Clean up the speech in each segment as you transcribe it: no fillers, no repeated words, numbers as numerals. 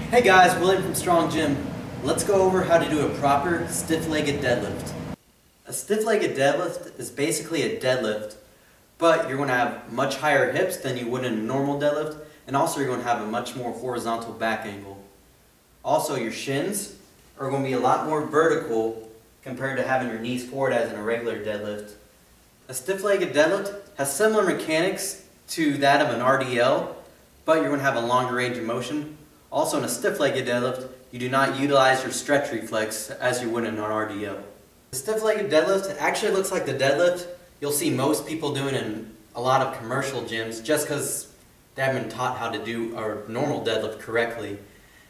Hey guys, William from Strong Gym. Let's go over how to do a proper stiff-legged deadlift. A stiff-legged deadlift is basically a deadlift, but you're going to have much higher hips than you would in a normal deadlift, and also you're going to have a much more horizontal back angle. Also, your shins are going to be a lot more vertical compared to having your knees forward as in a regular deadlift. A stiff-legged deadlift has similar mechanics to that of an RDL, but you're going to have a longer range of motion. Also, in a stiff-legged deadlift, you do not utilize your stretch reflex as you would in an RDL. The stiff-legged deadlift actually looks like the deadlift you'll see most people doing in a lot of commercial gyms just because they haven't been taught how to do a normal deadlift correctly.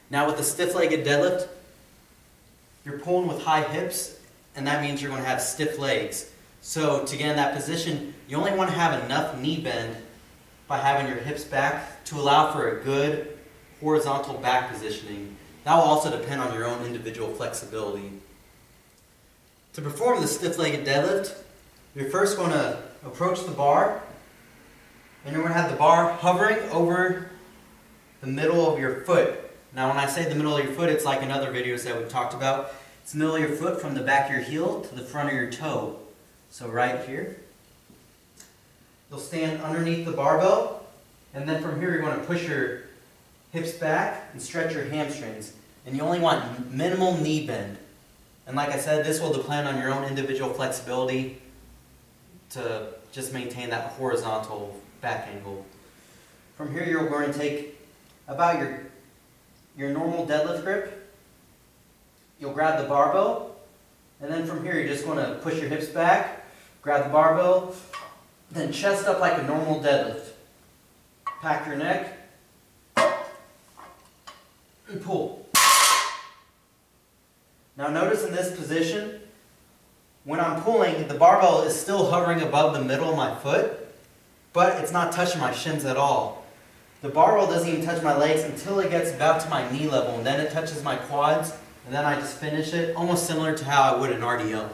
Now with the stiff-legged deadlift, you're pulling with high hips, and that means you're going to have stiff legs. So to get in that position, you only want to have enough knee bend by having your hips back to allow for a good horizontal back positioning. That will also depend on your own individual flexibility. To perform the stiff-legged deadlift, you're first going to approach the bar, and you're going to have the bar hovering over the middle of your foot. Now when I say the middle of your foot, it's like in other videos that we've talked about. It's the middle of your foot from the back of your heel to the front of your toe. So right here. You'll stand underneath the barbell, and then from here you're going to push your hips back and stretch your hamstrings. And you only want minimal knee bend. And like I said, this will depend on your own individual flexibility to just maintain that horizontal back angle. From here you're going to take about your normal deadlift grip. You'll grab the barbell, and then from here you're just going to push your hips back, grab the barbell, then chest up like a normal deadlift. Pack your neck, and pull. Now notice in this position, when I'm pulling, the barbell is still hovering above the middle of my foot, but it's not touching my shins at all. The barbell doesn't even touch my legs until it gets about to my knee level, and then it touches my quads, and then I just finish it, almost similar to how I would an RDL.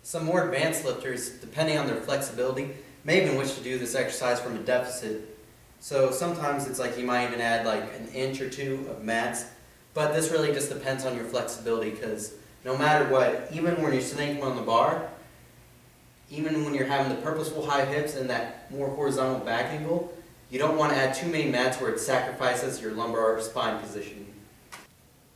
Some more advanced lifters, depending on their flexibility, may even wish to do this exercise from a deficit. So sometimes it's like you might even add like an inch or two of mats, but this really just depends on your flexibility, because no matter what, even when you're sitting on the bar, even when you're having the purposeful high hips and that more horizontal back angle, you don't want to add too many mats where it sacrifices your lumbar or spine positioning.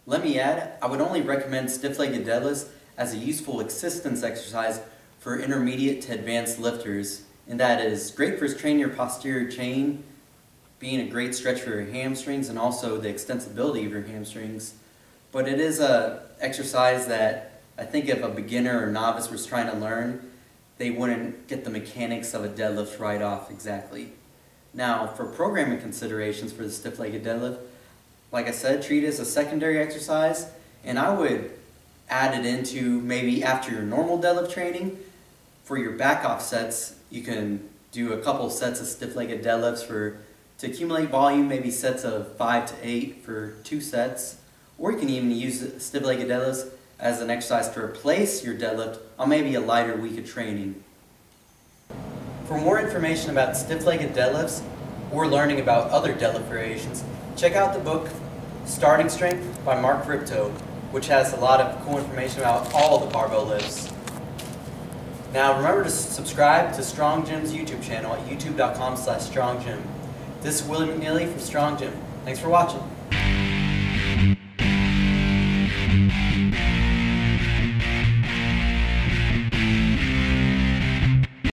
Let me add, I would only recommend stiff-legged deadlifts as a useful assistance exercise for intermediate to advanced lifters, and that is great for training your posterior chain, being a great stretch for your hamstrings and also the extensibility of your hamstrings. But it is an exercise that I think if a beginner or novice was trying to learn, they wouldn't get the mechanics of a deadlift right off exactly. Now for programming considerations for the stiff-legged deadlift, like I said, treat it as a secondary exercise, and I would add it into maybe after your normal deadlift training. For your back off sets, you can do a couple sets of stiff-legged deadlifts to accumulate volume, maybe sets of 5 to 8 for 2 sets. Or you can even use stiff-legged deadlifts as an exercise to replace your deadlift on maybe a lighter week of training. For more information about stiff-legged deadlifts or learning about other deadlift variations, check out the book Starting Strength by Mark Rippetoe, which has a lot of cool information about all the barbell lifts. Now remember to subscribe to Strong Gym's YouTube channel at youtube.com/stronggym. This is William McNeely from Strong Gym. Thanks for watching.